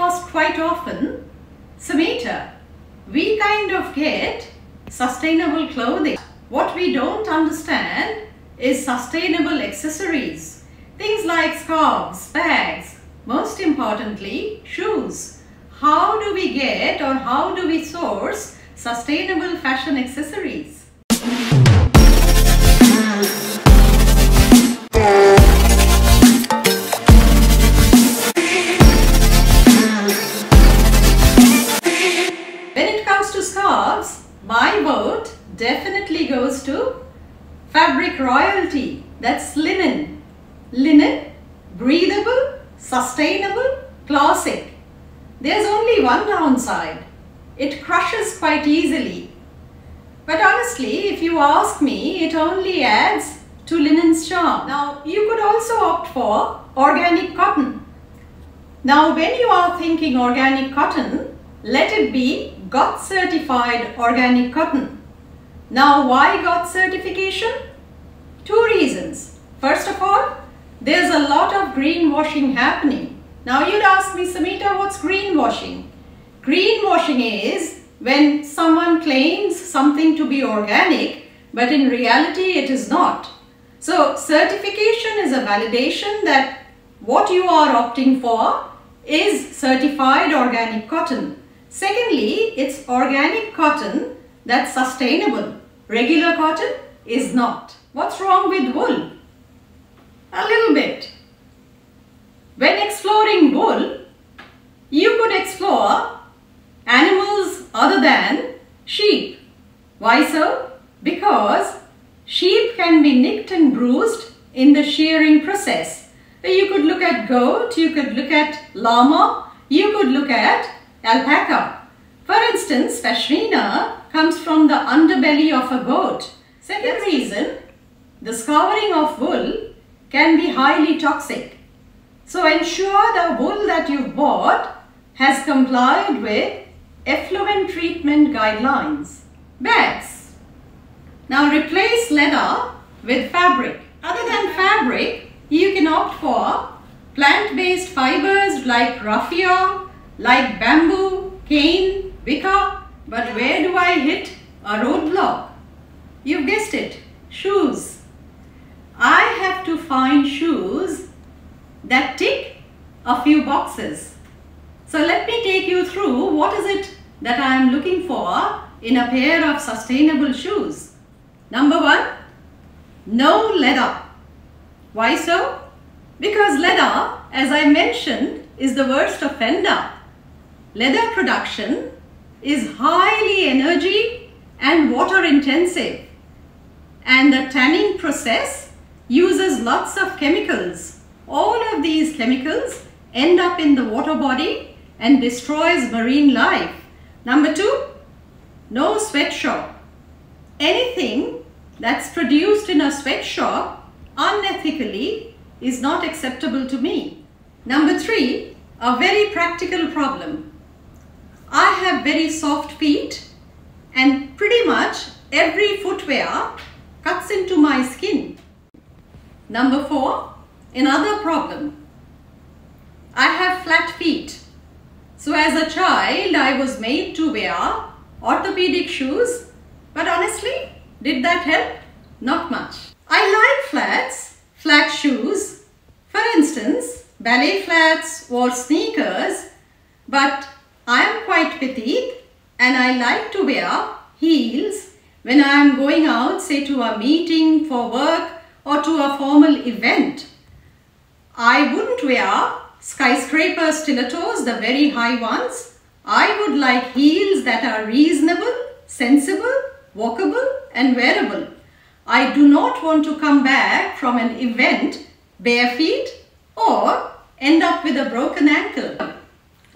asked quite often, Samita, we kind of get sustainable clothing. What we don't understand is sustainable accessories. Things like scarves, bags, most importantly, shoes. How do we get or how do we source sustainable fashion accessories? When it comes to scarves, my vote definitely goes to fabric royalty. That's linen. Linen, breathable, sustainable, classic. There's only one downside. It crushes quite easily. But honestly, if you ask me, it only adds to linen's charm. Now, you could also opt for organic cotton. Now, when you are thinking organic cotton, let it be GOTS certified organic cotton. Now, why GOTS certification? Two reasons. First of all, there's a lot of greenwashing happening. Now, you'd ask me, Samita, what's greenwashing? Greenwashing is when someone claims something to be organic, but in reality it is not. So, certification is a validation that what you are opting for is certified organic cotton. Secondly, it's organic cotton that's sustainable. Regular cotton is not. What's wrong with wool? A little bit. When exploring wool, you could explore animals other than sheep. Why so? Because sheep can be nicked and bruised in the shearing process. You could look at goat, you could look at llama, you could look at alpaca. For instance, pashmina comes from the underbelly of a goat. Second reason, the scouring of wool can be highly toxic. So ensure the wool that you've bought has complied with effluent treatment guidelines. Bags. Now replace leather with fabric. Other than fabric, you can opt for plant-based fibers like raffia, like bamboo, cane, wicker. But where do I hit a roadblock? You've guessed it, shoes. I have to find shoes that tick a few boxes. So let me take you through what is it that I am looking for in a pair of sustainable shoes. Number one, no leather. Why so? Because leather, as I mentioned, is the worst offender. Leather production is highly energy and water intensive, and the tanning process uses lots of chemicals. All of these chemicals end up in the water body and destroys marine life. Number two, no sweatshop. Anything that's produced in a sweatshop unethically is not acceptable to me. Number three, a very practical problem. I have very soft feet and pretty much every footwear cuts into my skin. Number four, another problem. I have flat feet. So as a child, I was made to wear orthopedic shoes, but honestly, did that help? Not much. I like flats, flat shoes. For instance, ballet flats or sneakers, but I am quite petite and I like to wear heels when I am going out, say to a meeting for work or to a formal event. I wouldn't wear skyscraper stilettos, the very high ones. I would like heels that are reasonable, sensible, walkable and wearable. I do not want to come back from an event bare feet or end up with a broken ankle.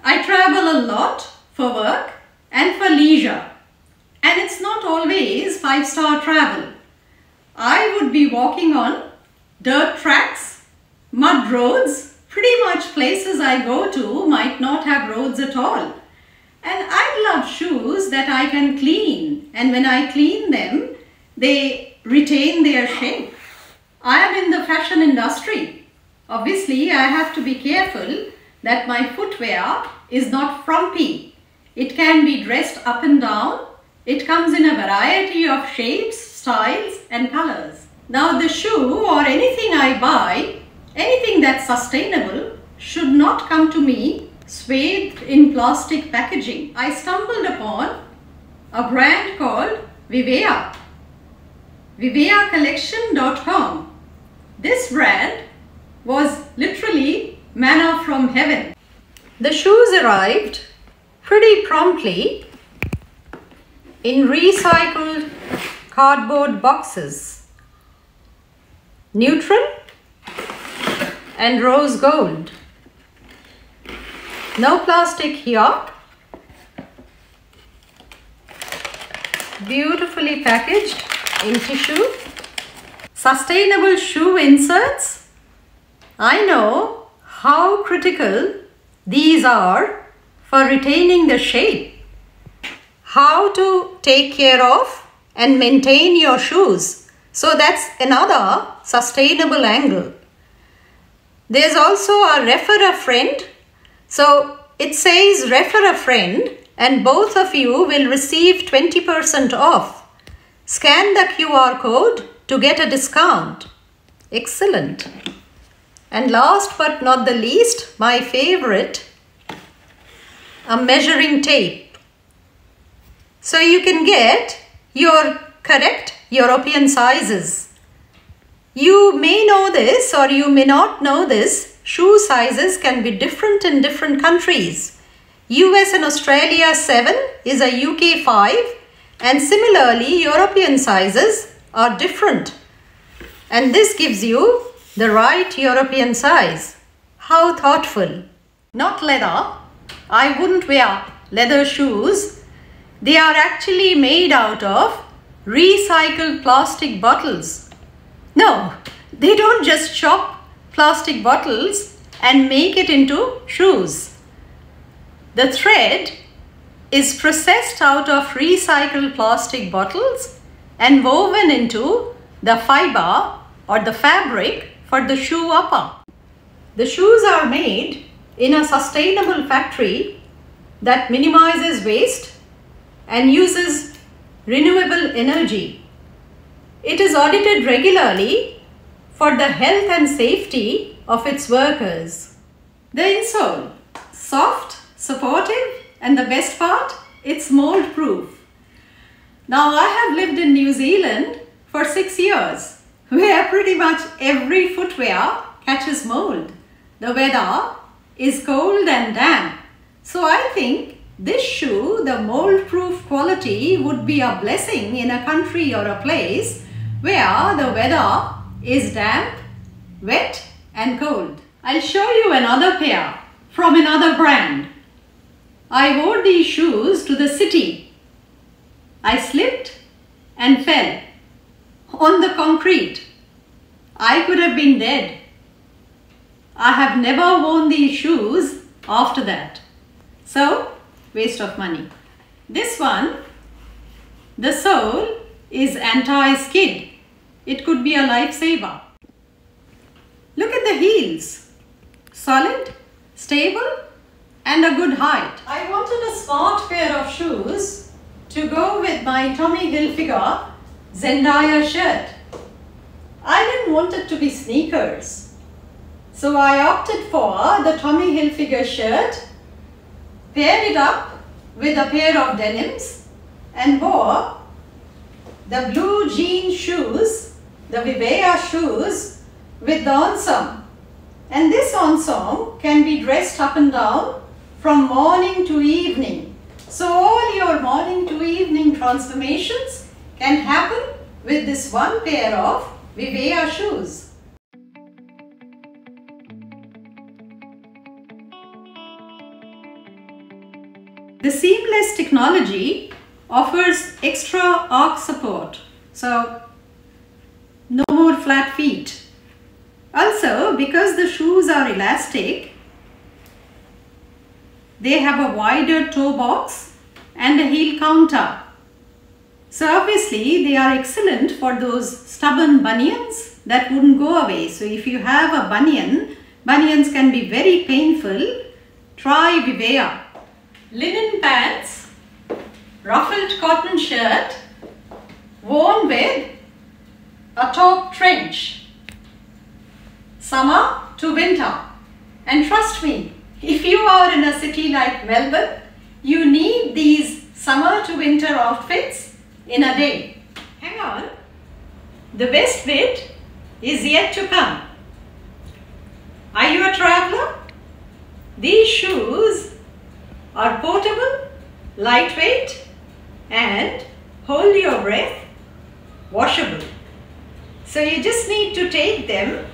I travel a lot for work and for leisure, and it's not always five-star travel. I would be walking on dirt tracks, mud roads. Pretty much places I go to might not have roads at all. And I'd love shoes that I can clean, and when I clean them, they retain their shape. I am in the fashion industry. Obviously, I have to be careful that my footwear is not frumpy. It can be dressed up and down. It comes in a variety of shapes, styles and colors. Now the shoe or anything I buy, anything that's sustainable, should not come to me swathed in plastic packaging. I stumbled upon a brand called Vivea. ViveaCollection.com. This brand was literally manna from heaven. The shoes arrived pretty promptly in recycled cardboard boxes, neutral and rose gold. No plastic here. Beautifully packaged in tissue. Sustainable shoe inserts. I know how critical these are for retaining the shape. How to take care of and maintain your shoes. So that's another sustainable angle. There's also a refer a friend. So it says refer a friend and both of you will receive 20% off. Scan the QR code to get a discount. Excellent. And last but not the least, my favorite, a measuring tape. So you can get your correct European sizes. You may know this or you may not know this. Shoe sizes can be different in different countries. US and Australia 7 is a UK 5 and similarly European sizes are different. And this gives you the right European size. How thoughtful. Not leather. I wouldn't wear leather shoes. They are actually made out of recycled plastic bottles. No, they don't just chop plastic bottles and make it into shoes. The thread is processed out of recycled plastic bottles and woven into the fiber or the fabric for the shoe upper. The shoes are made in a sustainable factory that minimizes waste and uses renewable energy. It is audited regularly for the health and safety of its workers. The insole, soft, supportive, and the best part, it's mold proof. Now I have lived in New Zealand for 6 years, where pretty much every footwear catches mold. The weather is cold and damp. So I think this shoe, the mold proof quality, would be a blessing in a country or a place where the weather is damp, wet and cold. I'll show you another pair from another brand. I wore these shoes to the city. I slipped and fell on the concrete. I could have been dead. I have never worn these shoes after that. So, waste of money. This one, the sole is anti-skid. It could be a lifesaver. Look at the heels. Solid, stable and a good height. I wanted a smart pair of shoes to go with my Tommy Hilfiger Zendaya shirt. I didn't want it to be sneakers. So I opted for the Tommy Hilfiger shirt, paired it up with a pair of denims and wore the blue jean shoes, the Vivea shoes with the ensemble. And this ensemble can be dressed up and down from morning to evening. So all your morning to evening transformations can happen with this one pair of Vivea shoes. The seamless technology offers extra arch support, so no more flat feet. Also, because the shoes are elastic, they have a wider toe box and a heel counter. So obviously they are excellent for those stubborn bunions that wouldn't go away. So if you have a bunion, bunions can be very painful Try Vivea. Linen pants, ruffled cotton shirt, worn with a top trench. Summer to winter. And trust me, if you are in a city like Melbourne, you need these summer to winter outfits in a day. Hang on. The best bit is yet to come. Are you a traveler? These shoes are portable, lightweight, and hold your breath, washable. So you just need to take them,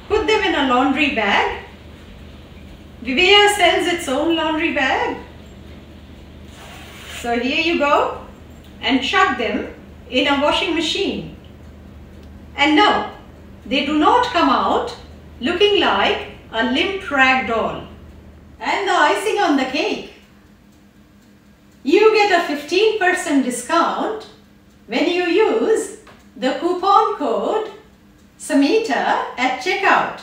put them in a laundry bag. Vivea sells its own laundry bag. So here you go, and chuck them in a washing machine. And no, they do not come out looking like a limp rag doll. And the icing on the cake. You get a 15% discount when you use the coupon code Samita at checkout.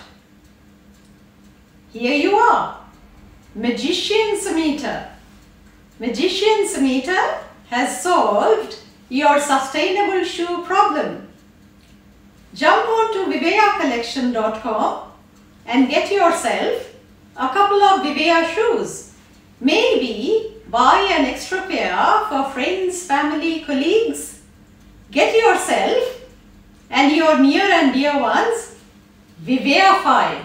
Here you are, Magician Samita. Magician Samita has solved your sustainable shoe problem. Jump on to viveacollection.com and get yourself a couple of Vivea shoes. Maybe buy an extra pair for friends, family, colleagues. Get yourself and your near and dear ones Viveafied.